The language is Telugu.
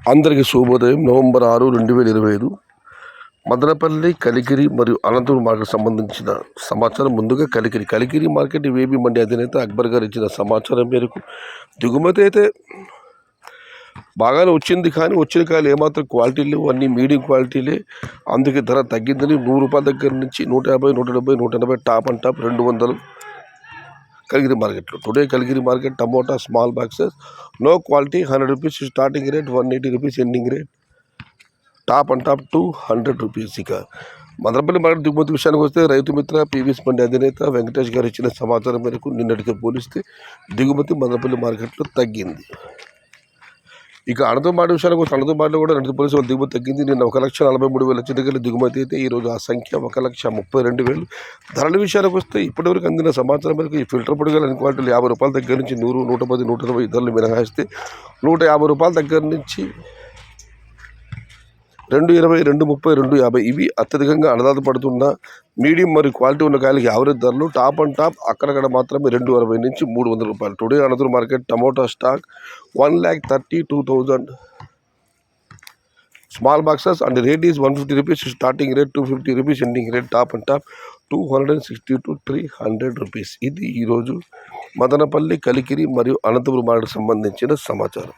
అందరికీ శుభోదయం. నవంబర్ 6, 2025 మదనపల్లి, కలికిరి మరియు అనంతపురం మార్కెట్ సంబంధించిన సమాచారం. ముందుగా కలికిరి మార్కెట్ వేబీ మండి అధినేత అక్బర్ గారు ఇచ్చిన సమాచారం మేరకు దిగుమతి అయితే బాగానే వచ్చింది, కానీ వచ్చిన కాయలు ఏమాత్రం క్వాలిటీ లేవు, అన్నీ మీడియం క్వాలిటీలే. అందుకే ధర తగ్గిందని ₹100 దగ్గర నుంచి 150, 170, 180 టాప్ అండ్ టాప్ 200 కలిగిరి మార్కెట్లో. Today Kaligiri market tomato small boxes no quality ₹100 starting rate, ₹180 ending rate, top and top ₹200. ఇక మదనపల్లి మార్కెట్ దిగుమతి విషయానికి వస్తే రైతు మిత్ర పీవీఎస్ మండి అధినేత వెంకటేష్ గారు ఇచ్చిన సమాచారం మేరకు నిన్నటితో పోలిస్తే దిగుమతి మదనపల్లి మార్కెట్లో తగ్గింది. ఇక అనంతపురం విషయానికి వస్తే అనంతపురంలో కూడా రెండు పోలీసు వాళ్ళ దిగుమతి తగ్గింది. నిన్న 1,43,000 చిన్నగల దిగుమతి అయితే ఈరోజు ఆ సంఖ్య 1,32,000. ధరల విషయానికి వస్తే ఇప్పటివరకు అందిన సమాచారం మేరకు ఈ ఫిల్టర్ పొడిగల అన్ని క్వాలిటీలు ₹50 దగ్గర నుంచి 100, 110, 120 ధరలు మినహాయిస్తే ₹150 దగ్గర నుంచి 220, 230, 250 ఇవి అత్యధికంగా ఆధారపడుతున్న మీడియం మరియు క్వాలిటీ ఉన్న కాయలకి యావరేజ్ ధరలు. టాప్ అండ్ టాప్ అక్కడక్కడ మాత్రమే ₹260 నుంచి ₹300. Today Anantapur market tomato stock 1,32,000 small boxes and rate is ₹150 starting rate, ₹250 ending rate, top and top ₹260 to ₹300. ఇది ఈరోజు మదనపల్లి, కలికిరి మరియు అనంతపురం మార్కెట్కి సంబంధించిన సమాచారం.